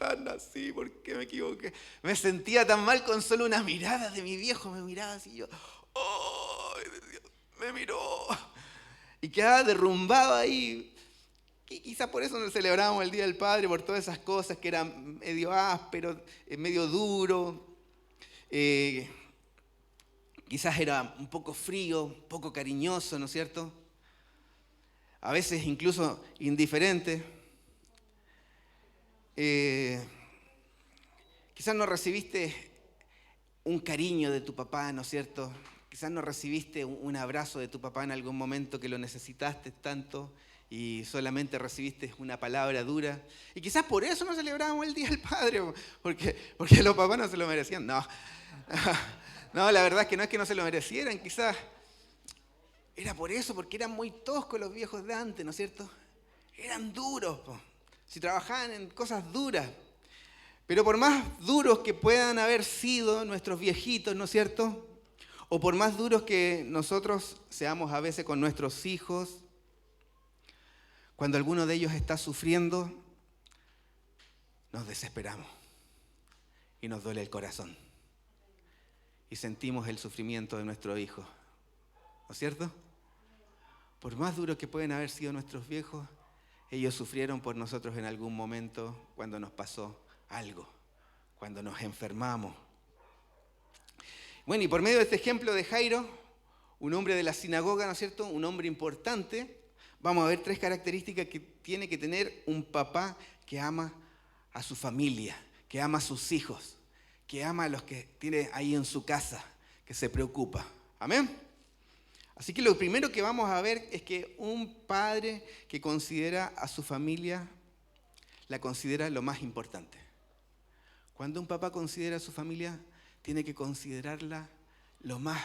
quizás nací, ¿por qué me equivoqué? Me sentía tan mal con solo una mirada de mi viejo, me miraba así yo, ¡ay, Dios! Me miró. Y quedaba derrumbado ahí. Y quizás por eso nos celebrábamos el Día del Padre, por todas esas cosas que eran medio áspero, medio duro. Quizás era un poco frío, un poco cariñoso, ¿no es cierto? A veces incluso indiferente. Quizás no recibiste un cariño de tu papá, ¿no es cierto? Quizás no recibiste un abrazo de tu papá en algún momento que lo necesitaste tanto y solamente recibiste una palabra dura. Y quizás por eso no celebrábamos el Día del Padre, porque los papás no se lo merecían. No, no, la verdad es que no es que no se lo merecieran, quizás era por eso, porque eran muy toscos los viejos de antes, ¿no es cierto? Eran duros, po. Si trabajaban en cosas duras. Pero por más duros que puedan haber sido nuestros viejitos, ¿no es cierto? O por más duros que nosotros seamos a veces con nuestros hijos, cuando alguno de ellos está sufriendo, nos desesperamos y nos duele el corazón. Y sentimos el sufrimiento de nuestro hijo, ¿no es cierto? Por más duros que pueden haber sido nuestros viejos, ellos sufrieron por nosotros en algún momento cuando nos pasó algo, cuando nos enfermamos. Bueno, y por medio de este ejemplo de Jairo, un hombre de la sinagoga, ¿no es cierto?, un hombre importante, vamos a ver 3 características que tiene que tener un papá que ama a su familia, que ama a sus hijos, que ama a los que tiene ahí en su casa, que se preocupa. ¿Amén? Así que lo primero que vamos a ver es que un padre que considera a su familia, la considera lo más importante. Cuando un papá considera a su familia, tiene que considerarla lo más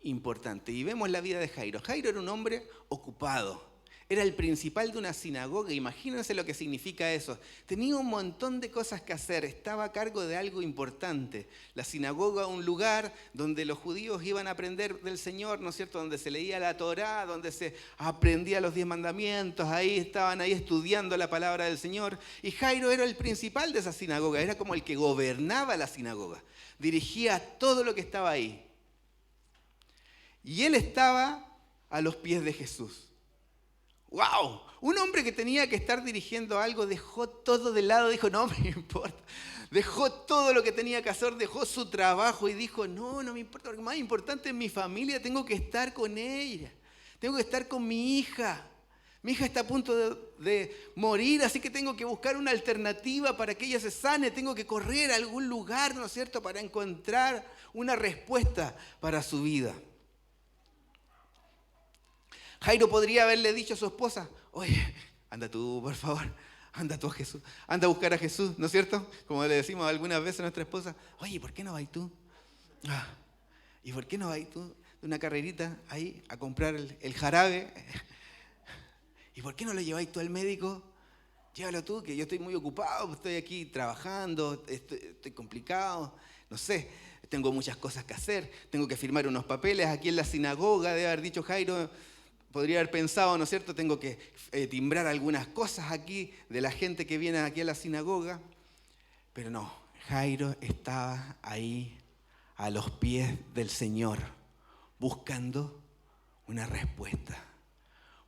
importante. Y vemos la vida de Jairo. Jairo era un hombre ocupado. Era el principal de una sinagoga. Imagínense lo que significa eso. Tenía un montón de cosas que hacer. Estaba a cargo de algo importante. La sinagoga, un lugar donde los judíos iban a aprender del Señor, ¿no es cierto? Donde se leía la Torá, donde se aprendía los 10 mandamientos. Ahí estaban estudiando la palabra del Señor. Y Jairo era el principal de esa sinagoga. Era como el que gobernaba la sinagoga. Dirigía todo lo que estaba ahí. Y él estaba a los pies de Jesús. ¡Wow! Un hombre que tenía que estar dirigiendo algo dejó todo de lado, dijo, no me importa. Dejó todo lo que tenía que hacer, dejó su trabajo y dijo, no me importa, lo más importante es mi familia, tengo que estar con ella, tengo que estar con mi hija. Mi hija está a punto de morir, así que tengo que buscar una alternativa para que ella se sane, tengo que correr a algún lugar, ¿no es cierto?, para encontrar una respuesta para su vida. Jairo podría haberle dicho a su esposa, oye, anda tú, por favor, anda tú a Jesús, anda a buscar a Jesús, ¿no es cierto? Como le decimos algunas veces a nuestra esposa, oye, ¿por qué no vas tú? ¿Y por qué no vas tú de una carrerita ahí a comprar el jarabe? ¿Y por qué no lo lleváis tú al médico? Llévalo tú, que yo estoy muy ocupado, estoy aquí trabajando, estoy complicado, no sé, tengo muchas cosas que hacer, tengo que firmar unos papeles aquí en la sinagoga, debe haber dicho Jairo. Podría haber pensado, ¿no es cierto?, tengo que timbrar algunas cosas aquí de la gente que viene aquí a la sinagoga. Pero no, Jairo estaba ahí a los pies del Señor, buscando una respuesta,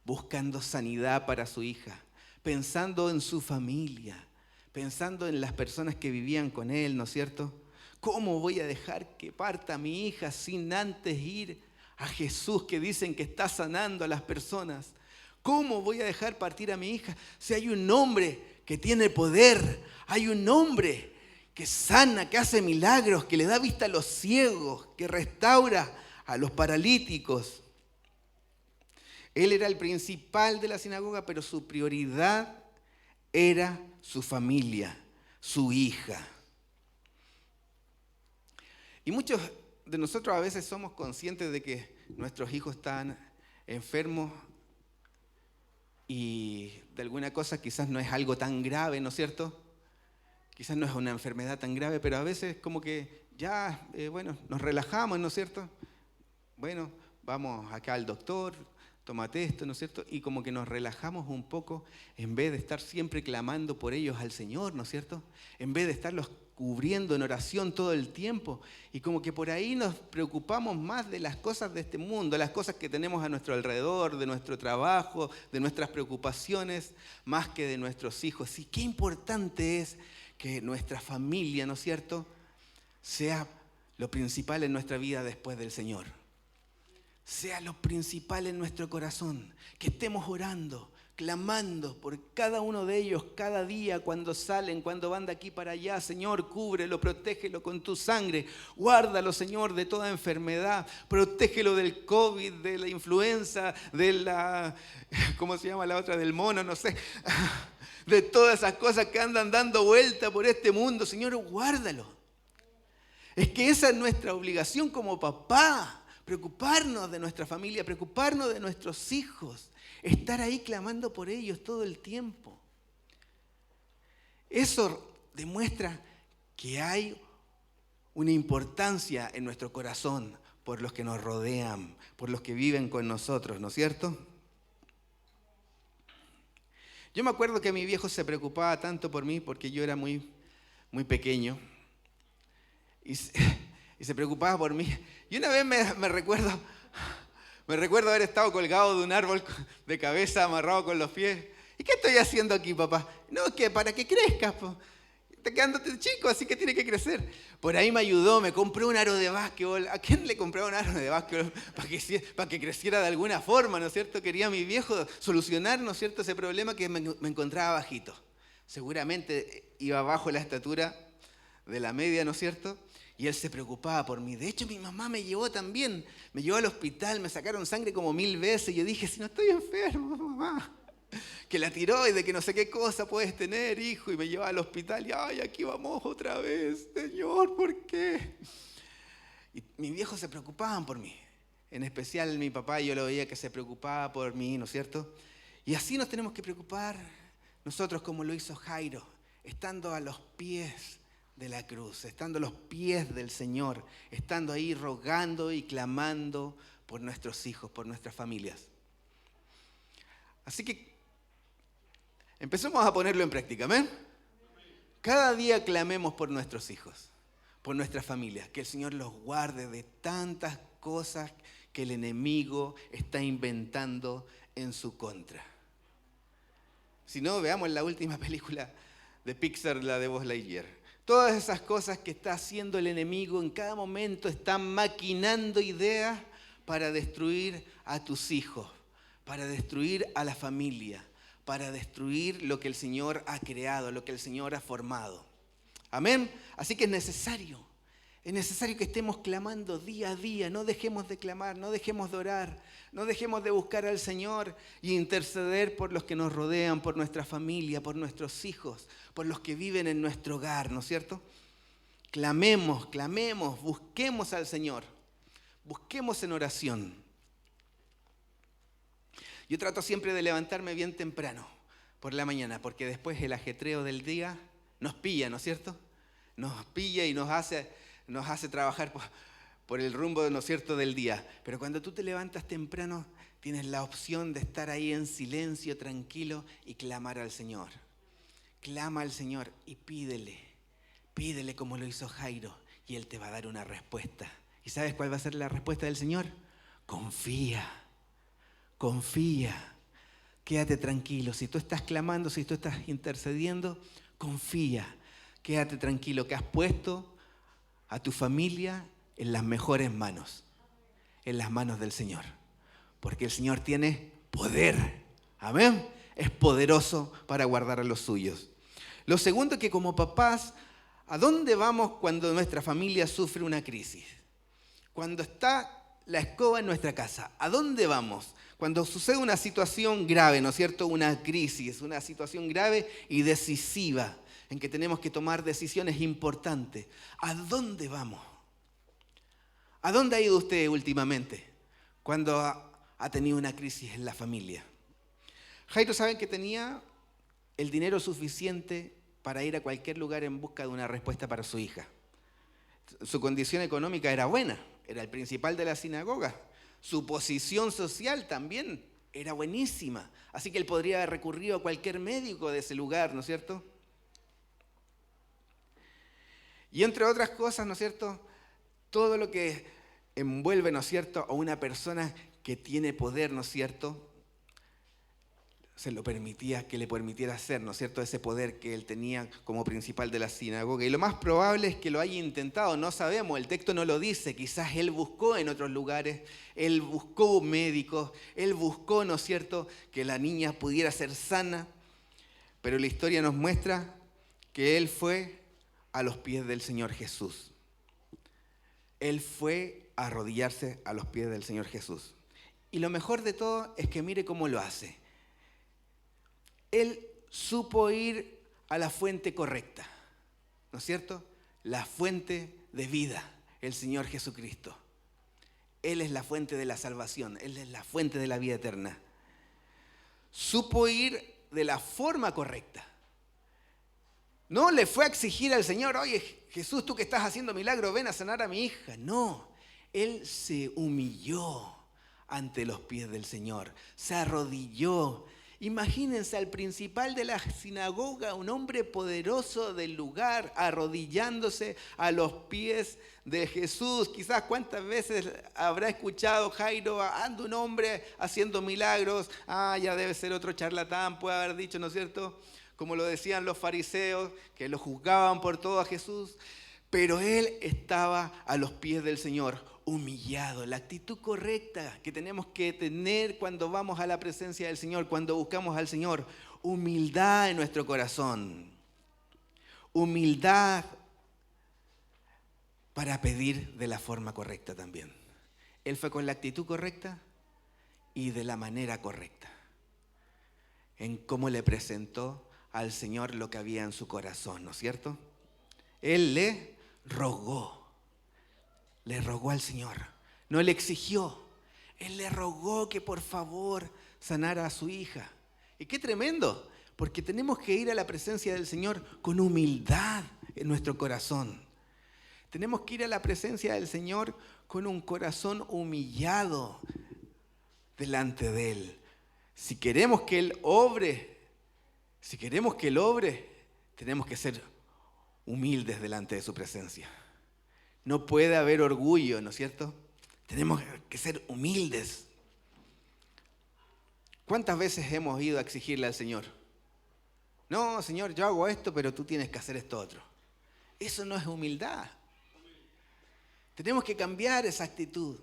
buscando sanidad para su hija, pensando en su familia, pensando en las personas que vivían con él, ¿no es cierto? ¿Cómo voy a dejar que parta mi hija sin antes ir a Jesús, que dicen que está sanando a las personas? ¿Cómo voy a dejar partir a mi hija si hay un hombre que tiene poder? Hay un hombre que sana, que hace milagros, que le da vista a los ciegos, que restaura a los paralíticos. Él era el principal de la sinagoga, pero su prioridad era su familia, su hija. Y muchos de nosotros a veces somos conscientes de que nuestros hijos están enfermos y de alguna cosa quizás no es algo tan grave, ¿no es cierto? Quizás no es una enfermedad tan grave, pero a veces como que ya, nos relajamos, ¿no es cierto? Bueno, vamos acá al doctor, tómate esto, ¿no es cierto? Y como que nos relajamos un poco en vez de estar siempre clamando por ellos al Señor, ¿no es cierto? En vez de estarlos cubriendo en oración todo el tiempo. Y como que por ahí nos preocupamos más de las cosas de este mundo, las cosas que tenemos a nuestro alrededor, de nuestro trabajo, de nuestras preocupaciones, más que de nuestros hijos. Y qué importante es que nuestra familia, ¿no es cierto?, sea lo principal en nuestra vida después del Señor. Sea lo principal en nuestro corazón, que estemos orando, clamando por cada uno de ellos, cada día, cuando salen, cuando van de aquí para allá. Señor, cúbrelo, protégelo con tu sangre, guárdalo, Señor, de toda enfermedad, protégelo del COVID, de la influenza, de la, ¿cómo se llama la otra? Del mono, no sé, de todas esas cosas que andan dando vuelta por este mundo. Señor, guárdalo. Es que esa es nuestra obligación como papá. Preocuparnos de nuestra familia, preocuparnos de nuestros hijos, estar ahí clamando por ellos todo el tiempo. Eso demuestra que hay una importancia en nuestro corazón por los que nos rodean, por los que viven con nosotros, ¿no es cierto? Yo me acuerdo que mi viejo se preocupaba tanto por mí porque yo era muy pequeño. Y se preocupaba por mí. Y una vez me recuerdo haber estado colgado de un árbol de cabeza, amarrado con los pies. ¿Y qué estoy haciendo aquí, papá? No, que para que crezcas, po. Está quedándote chico, así que tiene que crecer. Por ahí me ayudó, me compré un aro de básquetbol. ¿A quién le compraba un aro de básquetbol? Para que creciera de alguna forma, ¿no es cierto? Quería mi viejo solucionar, ¿no es cierto?, ese problema que me encontraba bajito. Seguramente iba bajo la estatura de la media, ¿no es cierto? Y él se preocupaba por mí. De hecho, mi mamá me llevó también. Me llevó al hospital, me sacaron sangre como 1000 veces. Y yo dije, si no estoy enfermo, mamá. Que la tiroides, que no sé qué cosa puedes tener, hijo. Y me llevaba al hospital. Y ay, aquí vamos otra vez. Señor, ¿por qué? Y mis viejos se preocupaban por mí. En especial mi papá, yo lo veía que se preocupaba por mí, ¿no es cierto? Y así nos tenemos que preocupar nosotros como lo hizo Jairo, estando a los pies de la cruz, estando a los pies del Señor, estando ahí rogando y clamando por nuestros hijos, por nuestras familias. Así que empecemos a ponerlo en práctica, ¿amén? Cada día clamemos por nuestros hijos, por nuestras familias, que el Señor los guarde de tantas cosas que el enemigo está inventando en su contra. Si no, veamos la última película de Pixar, la de Buzz Lightyear. Todas esas cosas que está haciendo el enemigo en cada momento están maquinando ideas para destruir a tus hijos, para destruir a la familia, para destruir lo que el Señor ha creado, lo que el Señor ha formado. Amén. Así que es necesario que estemos clamando día a día. No dejemos de clamar, no dejemos de orar, no dejemos de buscar al Señor y interceder por los que nos rodean, por nuestra familia, por nuestros hijos, por los que viven en nuestro hogar, ¿no es cierto? Clamemos, busquemos al Señor, busquemos en oración. Yo trato siempre de levantarme bien temprano por la mañana, porque después el ajetreo del día nos pilla, ¿no es cierto? Nos pilla y nos hace trabajar por el rumbo, ¿no es cierto?, del día. Pero cuando tú te levantas temprano, tienes la opción de estar ahí en silencio, tranquilo y clamar al Señor. Clama al Señor y pídele como lo hizo Jairo y Él te va a dar una respuesta. ¿Y sabes cuál va a ser la respuesta del Señor? Confía. Quédate tranquilo. Si tú estás clamando, si tú estás intercediendo, confía. Quédate tranquilo que has puesto a tu familia en las mejores manos, en las manos del Señor. Porque el Señor tiene poder. Amén. Es poderoso para guardar a los suyos. Lo segundo es que como papás, ¿a dónde vamos cuando nuestra familia sufre una crisis? Cuando está la escoba en nuestra casa, ¿a dónde vamos? Cuando sucede una situación grave, ¿no es cierto? Una crisis, una situación grave y decisiva, en que tenemos que tomar decisiones importantes. ¿A dónde vamos? ¿A dónde ha ido usted últimamente cuando ha tenido una crisis en la familia? Jairo, ¿saben que tenía el dinero suficiente para ir a cualquier lugar en busca de una respuesta para su hija? Su condición económica era buena, era el principal de la sinagoga. Su posición social también era buenísima. Así que él podría haber recurrido a cualquier médico de ese lugar, ¿no es cierto? Y entre otras cosas, ¿no es cierto?, todo lo que envuelve, ¿no es cierto?, a una persona que tiene poder, ¿no es cierto?, se lo permitía, que le permitiera hacer, ¿no es cierto?, ese poder que él tenía como principal de la sinagoga. Y lo más probable es que lo haya intentado, no sabemos, el texto no lo dice, quizás él buscó en otros lugares, él buscó médicos, él buscó, ¿no es cierto?, que la niña pudiera ser sana, pero la historia nos muestra que él fue a los pies del Señor Jesús. Él fue a arrodillarse a los pies del Señor Jesús. Y lo mejor de todo es que mire cómo lo hace. Él supo ir a la fuente correcta, ¿no es cierto? La fuente de vida, el Señor Jesucristo. Él es la fuente de la salvación, Él es la fuente de la vida eterna. Supo ir de la forma correcta. No le fue a exigir al Señor, oye Jesús, tú que estás haciendo milagros, ven a sanar a mi hija. No, Él se humilló ante los pies del Señor, se arrodilló. Imagínense al principal de la sinagoga, un hombre poderoso del lugar, arrodillándose a los pies de Jesús. Quizás cuántas veces habrá escuchado Jairo, anda un hombre haciendo milagros, ya debe ser otro charlatán, puede haber dicho, ¿no es cierto?, como lo decían los fariseos, que lo juzgaban por todo a Jesús, pero él estaba a los pies del Señor, humillado. La actitud correcta que tenemos que tener cuando vamos a la presencia del Señor, cuando buscamos al Señor, humildad en nuestro corazón, humildad para pedir de la forma correcta también. Él fue con la actitud correcta y de la manera correcta, en cómo le presentó al Señor lo que había en su corazón, ¿no es cierto? Él le rogó al Señor, no le exigió, él le rogó que por favor sanara a su hija. Y qué tremendo, porque tenemos que ir a la presencia del Señor con humildad en nuestro corazón. Tenemos que ir a la presencia del Señor con un corazón humillado delante de Él. Si queremos que Él obre, tenemos que ser humildes delante de su presencia. No puede haber orgullo, ¿no es cierto? Tenemos que ser humildes. ¿Cuántas veces hemos ido a exigirle al Señor? No, Señor, yo hago esto, pero tú tienes que hacer esto otro. Eso no es humildad. Tenemos que cambiar esa actitud.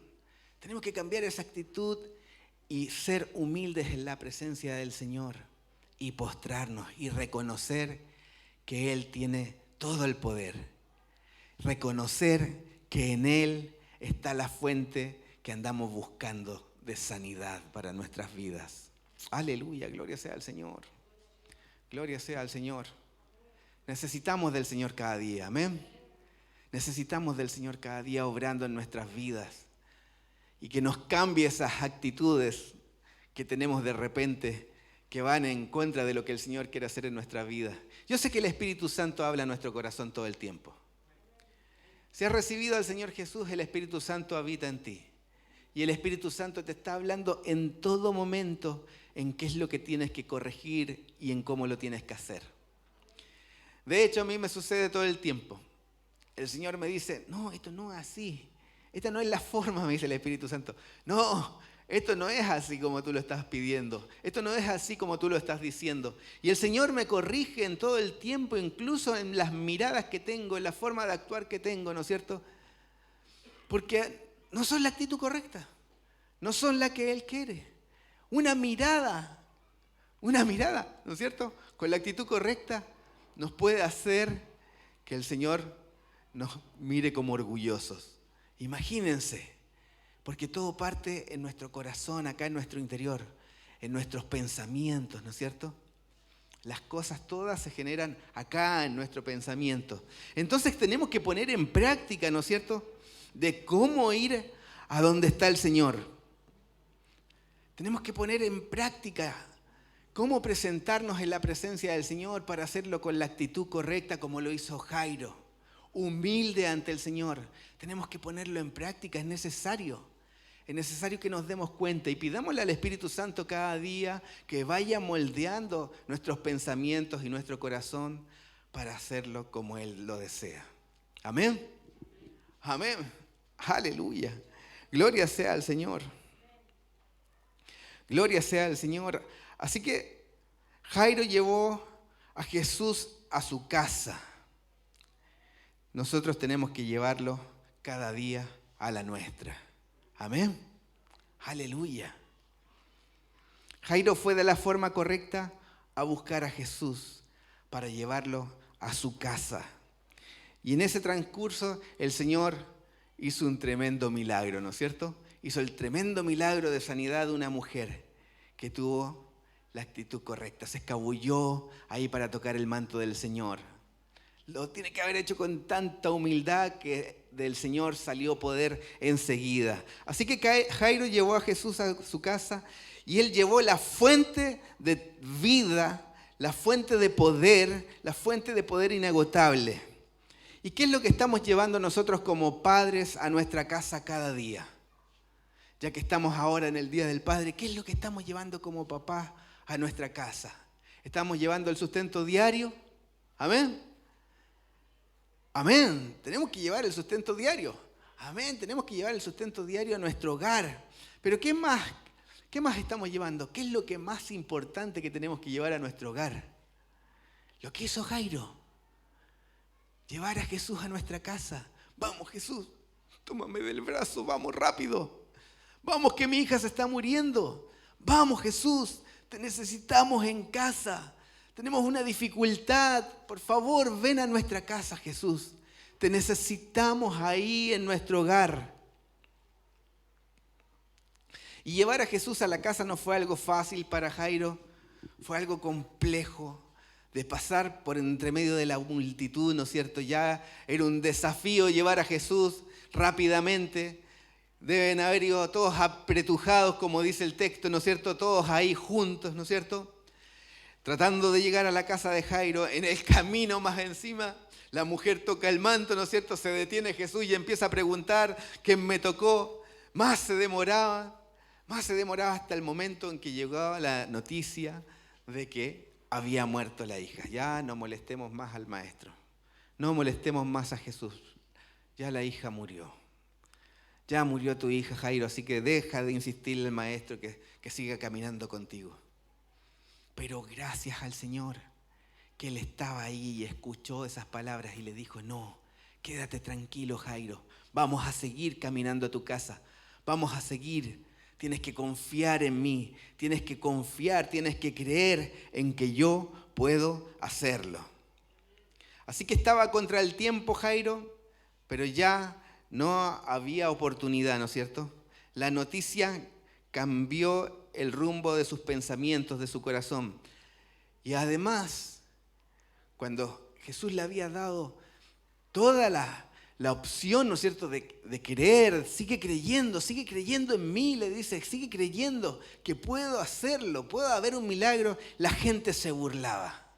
Tenemos que cambiar esa actitud y ser humildes en la presencia del Señor. Y postrarnos y reconocer que Él tiene todo el poder. Reconocer que en Él está la fuente que andamos buscando de sanidad para nuestras vidas. Aleluya, gloria sea al Señor. Gloria sea al Señor. Necesitamos del Señor cada día, amén. Necesitamos del Señor cada día obrando en nuestras vidas y que nos cambie esas actitudes que tenemos de repente que van en contra de lo que el Señor quiere hacer en nuestra vida. Yo sé que el Espíritu Santo habla en nuestro corazón todo el tiempo. Si has recibido al Señor Jesús, el Espíritu Santo habita en ti. Y el Espíritu Santo te está hablando en todo momento en qué es lo que tienes que corregir y en cómo lo tienes que hacer. De hecho, a mí me sucede todo el tiempo. El Señor me dice, no, esto no es así. Esta no es la forma, me dice el Espíritu Santo. No, esto no es así como tú lo estás pidiendo. Esto no es así como tú lo estás diciendo. Y el Señor me corrige en todo el tiempo, incluso en las miradas que tengo, en la forma de actuar que tengo, ¿no es cierto? Porque no son la actitud correcta. No son la que Él quiere. Una mirada, ¿no es cierto?, con la actitud correcta nos puede hacer que el Señor nos mire como orgullosos. Imagínense, porque todo parte en nuestro corazón, acá en nuestro interior, en nuestros pensamientos, ¿no es cierto? Las cosas todas se generan acá en nuestro pensamiento. Entonces tenemos que poner en práctica, ¿no es cierto?, de cómo ir a donde está el Señor. Tenemos que poner en práctica cómo presentarnos en la presencia del Señor para hacerlo con la actitud correcta como lo hizo Jairo. Humilde ante el Señor. Tenemos que ponerlo en práctica, es necesario Es necesario que nos demos cuenta y pidámosle al Espíritu Santo cada día que vaya moldeando nuestros pensamientos y nuestro corazón para hacerlo como Él lo desea. Amén. Amén. Aleluya. Gloria sea al Señor. Gloria sea al Señor. Así que Jairo llevó a Jesús a su casa. Nosotros tenemos que llevarlo cada día a la nuestra. Amén. Aleluya. Jairo fue de la forma correcta a buscar a Jesús para llevarlo a su casa. Y en ese transcurso el Señor hizo un tremendo milagro, ¿no es cierto? Hizo el tremendo milagro de sanidad de una mujer que tuvo la actitud correcta. Se escabulló ahí para tocar el manto del Señor. Lo tiene que haber hecho con tanta humildad que del Señor salió poder enseguida. Así que Jairo llevó a Jesús a su casa y él llevó la fuente de vida, la fuente de poder inagotable. ¿Y qué es lo que estamos llevando nosotros como padres a nuestra casa cada día? Ya que estamos ahora en el Día del Padre, ¿qué es lo que estamos llevando como papá a nuestra casa? ¿Estamos llevando el sustento diario? ¿Amén? Amén. Tenemos que llevar el sustento diario. Amén. Tenemos que llevar el sustento diario a nuestro hogar. Pero ¿qué más estamos llevando? ¿Qué es lo que más importante que tenemos que llevar a nuestro hogar? Lo que hizo Jairo. Llevar a Jesús a nuestra casa. Vamos, Jesús, tómame del brazo, vamos rápido. Vamos que mi hija se está muriendo. Vamos, Jesús, te necesitamos en casa. Tenemos una dificultad. Por favor, ven a nuestra casa, Jesús. Te necesitamos ahí en nuestro hogar. Y llevar a Jesús a la casa no fue algo fácil para Jairo. Fue algo complejo de pasar por entre medio de la multitud, ¿no es cierto? Ya era un desafío llevar a Jesús rápidamente. Deben haber ido todos apretujados, como dice el texto, ¿no es cierto? Todos ahí juntos, ¿no es cierto? Tratando de llegar a la casa de Jairo, en el camino más encima, la mujer toca el manto, ¿no es cierto? Se detiene Jesús y empieza a preguntar quién me tocó. Más se demoraba hasta el momento en que llegaba la noticia de que había muerto la hija. Ya no molestemos más al maestro, no molestemos más a Jesús. Ya la hija murió. Ya murió tu hija, Jairo, así que deja de insistirle al maestro que siga caminando contigo. Pero gracias al Señor que Él estaba ahí y escuchó esas palabras y le dijo, no, quédate tranquilo, Jairo, vamos a seguir caminando a tu casa, vamos a seguir, tienes que confiar en mí, tienes que confiar, tienes que creer en que yo puedo hacerlo. Así que estaba contra el tiempo Jairo, pero ya no había oportunidad, ¿no es cierto? La noticia cambió el rumbo de sus pensamientos, de su corazón. Y además, cuando Jesús le había dado toda la opción, ¿no es cierto?, de creer, sigue creyendo en mí, le dice, sigue creyendo que puedo hacerlo, puedo haber un milagro, la gente se burlaba.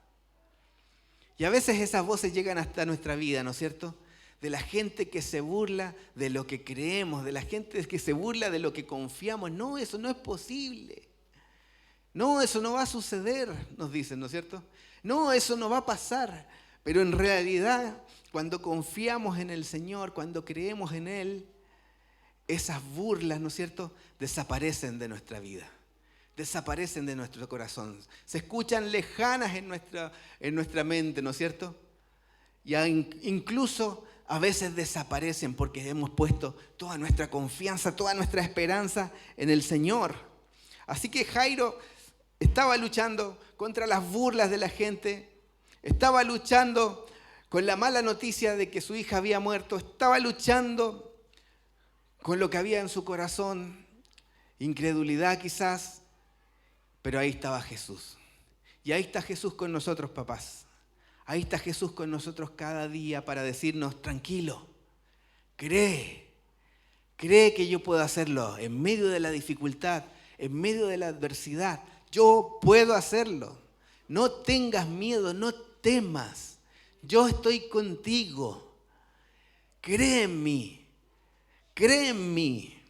Y a veces esas voces llegan hasta nuestra vida, ¿no es cierto?, de la gente que se burla de lo que creemos, de la gente que se burla de lo que confiamos. No, eso no es posible. No, eso no va a suceder, nos dicen, ¿no es cierto? No, eso no va a pasar. Pero en realidad, cuando confiamos en el Señor, cuando creemos en Él, esas burlas, ¿no es cierto?, desaparecen de nuestra vida, desaparecen de nuestro corazón. Se escuchan lejanas en nuestra mente, ¿no es cierto? Y incluso a veces desaparecen porque hemos puesto toda nuestra confianza, toda nuestra esperanza en el Señor. Así que Jairo estaba luchando contra las burlas de la gente, estaba luchando con la mala noticia de que su hija había muerto, estaba luchando con lo que había en su corazón, incredulidad quizás, pero ahí estaba Jesús. Y ahí está Jesús con nosotros, papás. Ahí está Jesús con nosotros cada día para decirnos, tranquilo, cree que yo puedo hacerlo en medio de la dificultad, en medio de la adversidad. Yo puedo hacerlo. No tengas miedo, no temas. Yo estoy contigo. Cree en mí. Cree en mí.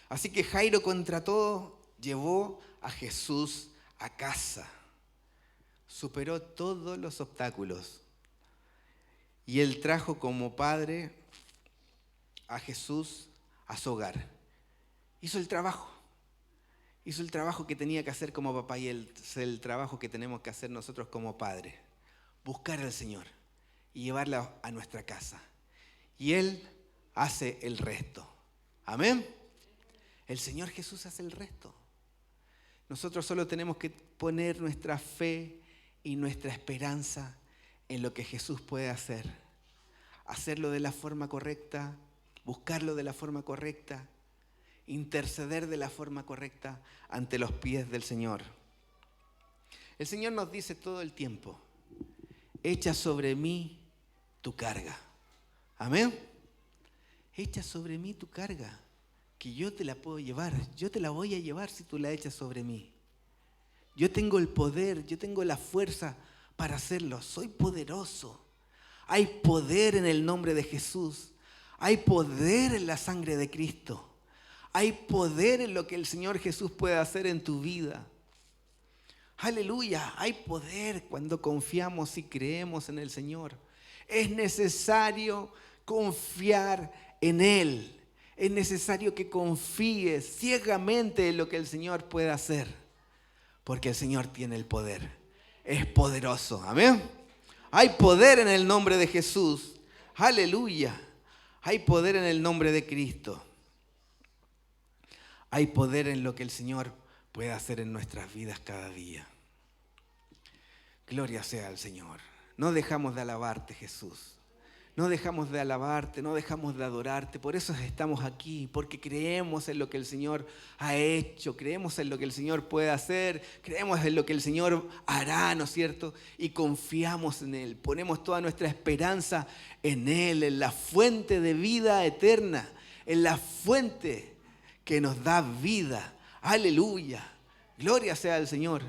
Así que Jairo contra todo llevó a Jesús a casa. Superó todos los obstáculos. Y él trajo como padre a Jesús a su hogar. Hizo el trabajo. Hizo el trabajo que tenía que hacer como papá y el trabajo que tenemos que hacer nosotros como padres. Buscar al Señor y llevarlo a nuestra casa. Y Él hace el resto. Amén. El Señor Jesús hace el resto. Nosotros solo tenemos que poner nuestra fe y nuestra esperanza en lo que Jesús puede hacer. Hacerlo de la forma correcta, buscarlo de la forma correcta, interceder de la forma correcta ante los pies del Señor. El Señor nos dice todo el tiempo: echa sobre mí tu carga. Amén. Echa sobre mí tu carga, que yo te la puedo llevar. Yo te la voy a llevar si tú la echas sobre mí. Yo tengo el poder, yo tengo la fuerza para hacerlo. Soy poderoso. Hay poder en el nombre de Jesús. Hay poder en la sangre de Cristo. Hay poder en lo que el Señor Jesús puede hacer en tu vida. Aleluya, hay poder cuando confiamos y creemos en el Señor. Es necesario confiar en Él. Es necesario que confíes ciegamente en lo que el Señor puede hacer. Porque el Señor tiene el poder. Es poderoso. Amén. Hay poder en el nombre de Jesús. Aleluya. Hay poder en el nombre de Cristo. Hay poder en lo que el Señor puede hacer en nuestras vidas cada día. Gloria sea al Señor. No dejamos de alabarte, Jesús. No dejamos de alabarte, no dejamos de adorarte. Por eso estamos aquí, porque creemos en lo que el Señor ha hecho, creemos en lo que el Señor puede hacer, creemos en lo que el Señor hará, ¿no es cierto? Y confiamos en Él, ponemos toda nuestra esperanza en Él, en la fuente de vida eterna, en la fuente que nos da vida. Aleluya, gloria sea al Señor.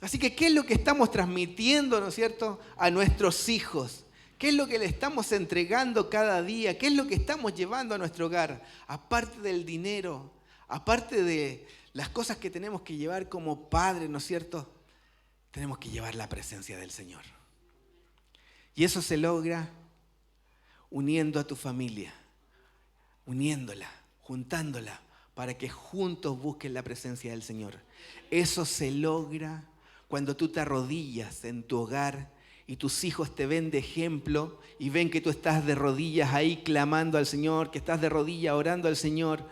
Así que, ¿qué es lo que estamos transmitiendo, ¿no es cierto?, a nuestros hijos? ¿Qué es lo que le estamos entregando cada día? ¿Qué es lo que estamos llevando a nuestro hogar? Aparte del dinero, aparte de las cosas que tenemos que llevar como padres, ¿no es cierto? Tenemos que llevar la presencia del Señor. Y eso se logra uniendo a tu familia, uniéndola, juntándola, para que juntos busquen la presencia del Señor. Eso se logra cuando tú te arrodillas en tu hogar y tus hijos te ven de ejemplo y ven que tú estás de rodillas ahí clamando al Señor, que estás de rodillas orando al Señor.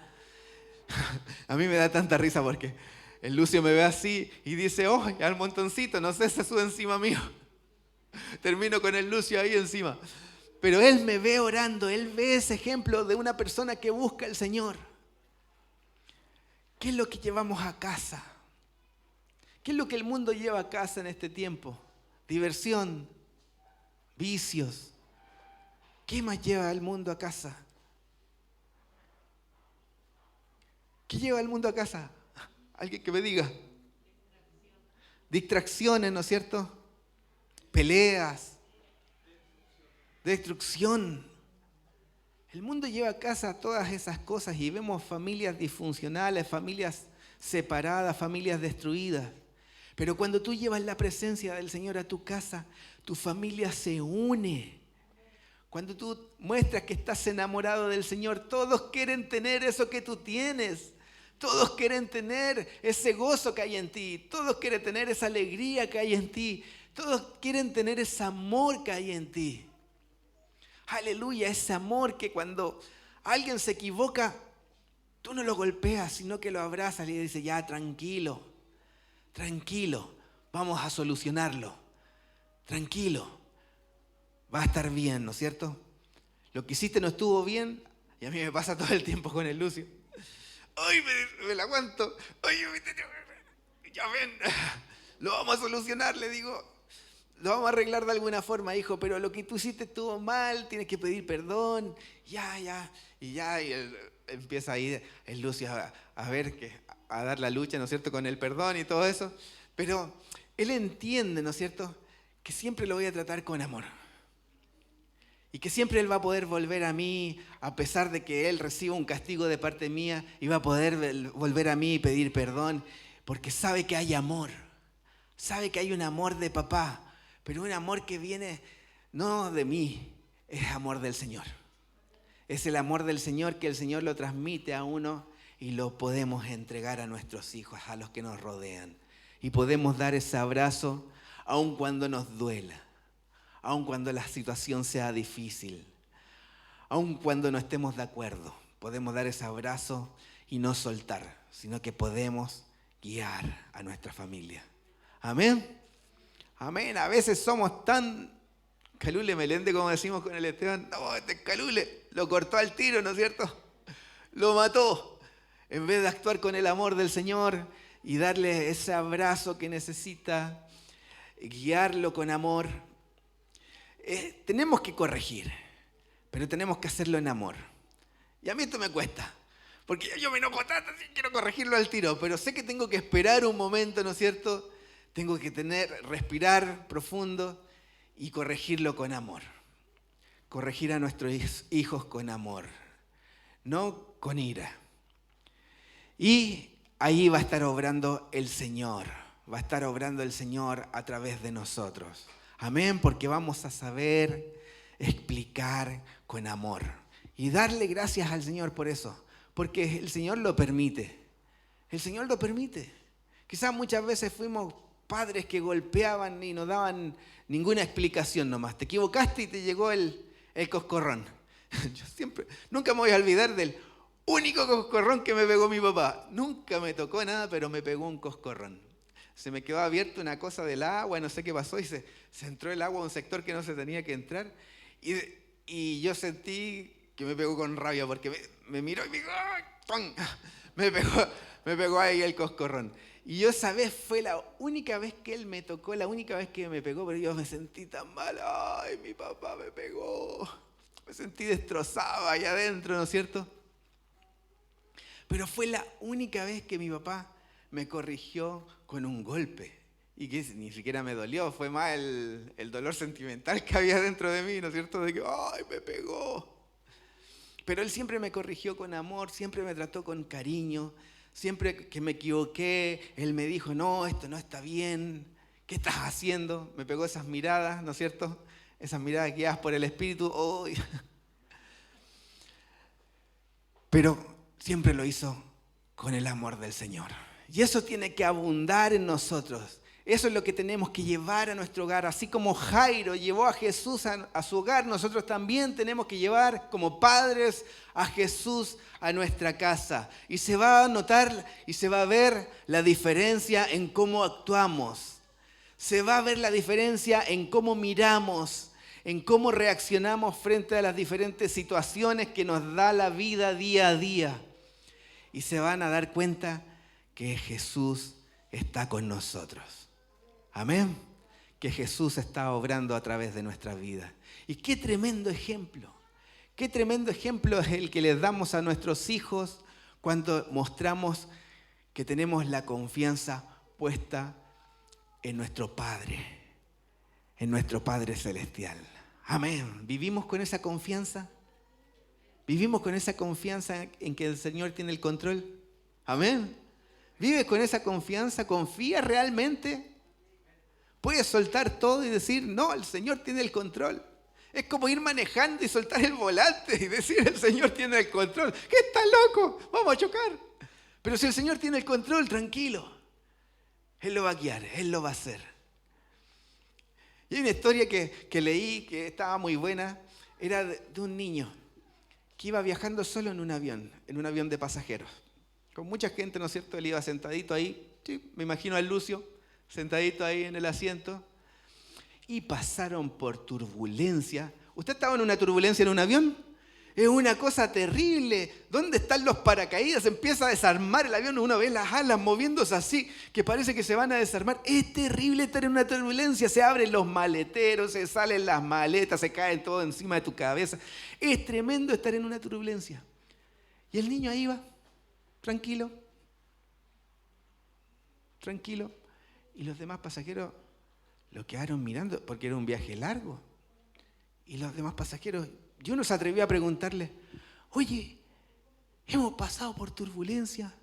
A mí me da tanta risa porque el Lucio me ve así y dice: ¡oh, al montoncito! No sé, se sube encima mío. Termino con el Lucio ahí encima. Pero él me ve orando, él ve ese ejemplo de una persona que busca al Señor. ¿Qué es lo que llevamos a casa? ¿Qué es lo que el mundo lleva a casa en este tiempo? Diversión, vicios. ¿Qué más lleva el mundo a casa? ¿Qué lleva el mundo a casa? Alguien que me diga. Distracciones, ¿no es cierto? Peleas, destrucción. El mundo lleva a casa todas esas cosas y vemos familias disfuncionales, familias separadas, familias destruidas. Pero cuando tú llevas la presencia del Señor a tu casa, tu familia se une. Cuando tú muestras que estás enamorado del Señor, todos quieren tener eso que tú tienes. Todos quieren tener ese gozo que hay en ti. Todos quieren tener esa alegría que hay en ti. Todos quieren tener ese amor que hay en ti. Aleluya, ese amor que cuando alguien se equivoca, tú no lo golpeas, sino que lo abrazas y le dices: ya, tranquilo, tranquilo, vamos a solucionarlo. Tranquilo, va a estar bien, ¿no es cierto? Lo que hiciste no estuvo bien, y a mí me pasa todo el tiempo con el Lucio. ¡Ay, me la aguanto! ¡Ay, ya ven! Lo vamos a solucionar, le digo. Lo vamos a arreglar de alguna forma, hijo, pero lo que tú hiciste estuvo mal, tienes que pedir perdón. Ya. Y él empieza ahí el Lucio a ver, a dar la lucha, ¿no es cierto?, con el perdón y todo eso. Pero él entiende, ¿no es cierto?, que siempre lo voy a tratar con amor. Y que siempre Él va a poder volver a mí, a pesar de que Él reciba un castigo de parte mía, y va a poder volver a mí y pedir perdón, porque sabe que hay amor, sabe que hay un amor de papá, pero un amor que viene no de mí, es amor del Señor. Es el amor del Señor que el Señor lo transmite a uno y lo podemos entregar a nuestros hijos, a los que nos rodean. Y podemos dar ese abrazo aun cuando nos duela, aun cuando la situación sea difícil, aun cuando no estemos de acuerdo. Podemos dar ese abrazo y no soltar, sino que podemos guiar a nuestra familia. Amén. Amén. A veces somos tan calule melende, como decimos con el Esteban. No, este calule lo cortó al tiro, ¿no es cierto? Lo mató. En vez de actuar con el amor del Señor y darle ese abrazo que necesita, guiarlo con amor. Tenemos que corregir, pero tenemos que hacerlo en amor. Y a mí esto me cuesta, porque yo me enojo tanto, así quiero corregirlo al tiro, pero sé que tengo que esperar un momento, ¿no es cierto? Tengo que respirar profundo y corregirlo con amor. Corregir a nuestros hijos con amor, no con ira. Y ahí va a estar obrando el Señor, va a estar obrando el Señor a través de nosotros. Amén, porque vamos a saber explicar con amor y darle gracias al Señor por eso, porque el Señor lo permite. El Señor lo permite. Quizás muchas veces fuimos padres que golpeaban y no daban ninguna explicación nomás. Te equivocaste y te llegó el coscorrón. Nunca me voy a olvidar del único coscorrón que me pegó mi papá. Nunca me tocó nada, pero me pegó un coscorrón. Se me quedó abierta una cosa del agua, no sé qué pasó, y se entró el agua a un sector que no se tenía que entrar. Y yo sentí que me pegó con rabia, porque me miró y me dijo, ¡pum! Me pegó ahí el coscorrón. Y yo esa vez fue la única vez que él me tocó, la única vez que me pegó, pero yo me sentí tan mal. ¡Ay, mi papá me pegó! Me sentí destrozado ahí adentro, ¿no es cierto? Pero fue la única vez que mi papá me corrigió con un golpe. Y que ni siquiera me dolió, fue más el dolor sentimental que había dentro de mí, ¿no es cierto? De que, ¡ay, me pegó! Pero él siempre me corrigió con amor, siempre me trató con cariño. Siempre que me equivoqué, él me dijo, no, esto no está bien, ¿qué estás haciendo? Me pegó esas miradas, ¿no es cierto? Esas miradas guiadas por el Espíritu. ¡Oh! Pero siempre lo hizo con el amor del Señor. Y eso tiene que abundar en nosotros. Eso es lo que tenemos que llevar a nuestro hogar. Así como Jairo llevó a Jesús a su hogar, nosotros también tenemos que llevar como padres a Jesús a nuestra casa. Y se va a notar y se va a ver la diferencia en cómo actuamos. Se va a ver la diferencia en cómo miramos, en cómo reaccionamos frente a las diferentes situaciones que nos da la vida día a día. Y se van a dar cuenta que Jesús está con nosotros. Amén. Que Jesús está obrando a través de nuestra vida. Y qué tremendo ejemplo. Qué tremendo ejemplo es el que les damos a nuestros hijos cuando mostramos que tenemos la confianza puesta en nuestro Padre Celestial. Amén. ¿Vivimos con esa confianza? ¿Vivimos con esa confianza en que el Señor tiene el control? Amén. ¿Vives con esa confianza? ¿Confías realmente? Puedes soltar todo y decir, no, el Señor tiene el control. Es como ir manejando y soltar el volante y decir, el Señor tiene el control. ¿Qué estás loco? Vamos a chocar. Pero si el Señor tiene el control, tranquilo. Él lo va a guiar, Él lo va a hacer. Y hay una historia que leí que estaba muy buena. Era de un niño que iba viajando solo en un avión de pasajeros. Con mucha gente, ¿no es cierto? Él iba sentadito ahí, sí, me imagino al Lucio, sentadito ahí en el asiento. Y pasaron por turbulencia. ¿Usted estaba en una turbulencia en un avión? Es una cosa terrible. ¿Dónde están los paracaídas? Empieza a desarmar el avión. Uno ve las alas moviéndose así, que parece que se van a desarmar. Es terrible estar en una turbulencia. Se abren los maleteros, se salen las maletas, se caen todo encima de tu cabeza. Es tremendo estar en una turbulencia. Y el niño ahí va, tranquilo. Tranquilo. Y los demás pasajeros lo quedaron mirando porque era un viaje largo. Y los demás pasajeros, yo no se atrevió a preguntarle, oye, hemos pasado por turbulencia,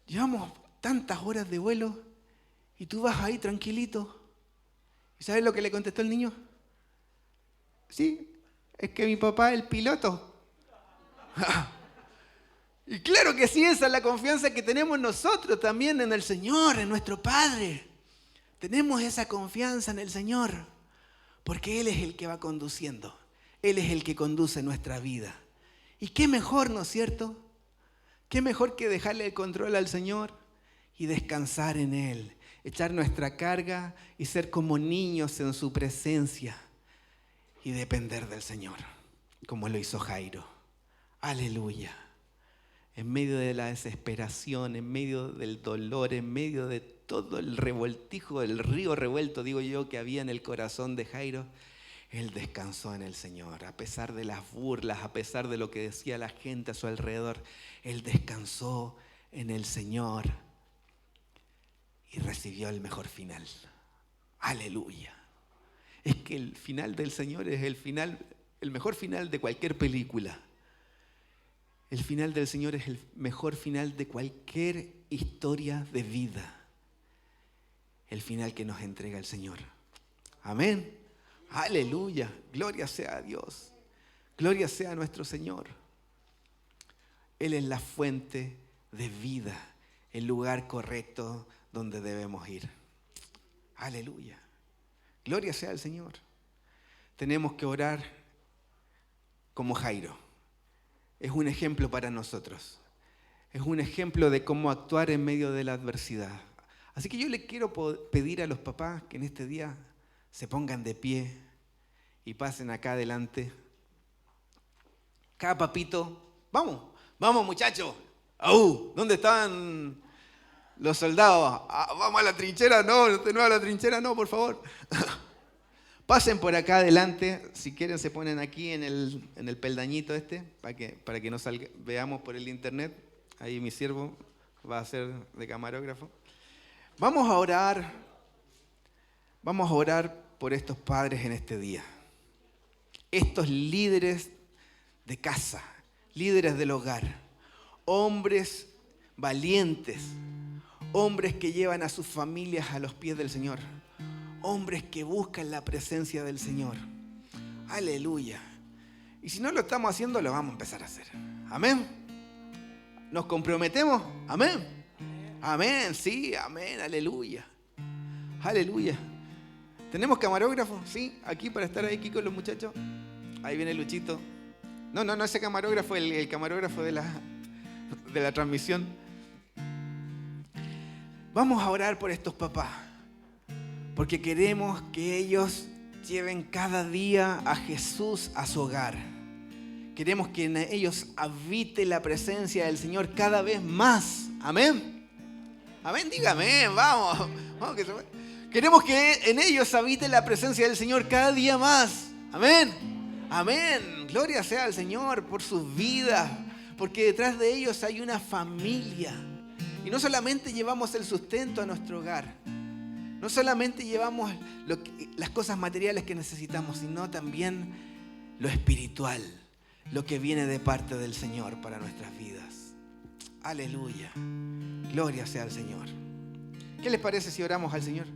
llevamos tantas horas de vuelo y tú vas ahí tranquilito. ¿Y sabes lo que le contestó el niño? Sí, es que mi papá es el piloto. Y claro que sí, esa es la confianza que tenemos nosotros también en el Señor, en nuestro Padre. Tenemos esa confianza en el Señor, porque Él es el que va conduciendo. Él es el que conduce nuestra vida. Y qué mejor, ¿no es cierto? Qué mejor que dejarle el control al Señor y descansar en Él, echar nuestra carga y ser como niños en su presencia y depender del Señor, como lo hizo Jairo. Aleluya. En medio de la desesperación, en medio del dolor, en medio de todo el revoltijo, el río revuelto, digo yo, que había en el corazón de Jairo, él descansó en el Señor. A pesar de las burlas, a pesar de lo que decía la gente a su alrededor, él descansó en el Señor y recibió el mejor final. Aleluya. Es que el final del Señor es el mejor final de cualquier película. El final del Señor es el mejor final de cualquier historia de vida. El final que nos entrega el Señor. Amén. Aleluya. Gloria sea a Dios. Gloria sea a nuestro Señor. Él es la fuente de vida, el lugar correcto donde debemos ir. Aleluya. Gloria sea al Señor. Tenemos que orar como Jairo. Es un ejemplo para nosotros. Es un ejemplo de cómo actuar en medio de la adversidad. Así que yo le quiero pedir a los papás que en este día se pongan de pie y pasen acá adelante. Cada papito, vamos muchachos. ¿Dónde están los soldados? Vamos a la trinchera, no a la trinchera, no, por favor. Pasen por acá adelante, si quieren se ponen aquí en el peldañito para que nos veamos por el internet. Ahí mi siervo va a ser de camarógrafo. Vamos a orar por estos padres en este día. Estos líderes de casa, líderes del hogar, hombres valientes, hombres que llevan a sus familias a los pies del Señor. Hombres que buscan la presencia del Señor. Aleluya. Y si no lo estamos haciendo, lo vamos a empezar a hacer. Amén. ¿Nos comprometemos? Amén. Amén, sí, amén, aleluya. Aleluya. ¿Tenemos camarógrafo? Sí, aquí para estar aquí con los muchachos. Ahí viene Luchito. No ese camarógrafo, el camarógrafo de la transmisión. Vamos a orar por estos papás. Porque queremos que ellos lleven cada día a Jesús a su hogar. Queremos que en ellos habite la presencia del Señor cada vez más. Amén. Amén, dígame, vamos Queremos que en ellos habite la presencia del Señor cada día más. Amén. Amén. Gloria sea al Señor por sus vidas. Porque detrás de ellos hay una familia. Y no solamente llevamos el sustento a nuestro hogar. No solamente llevamos las cosas materiales que necesitamos, sino también lo espiritual, lo que viene de parte del Señor para nuestras vidas. Aleluya. Gloria sea al Señor. ¿Qué les parece si oramos al Señor?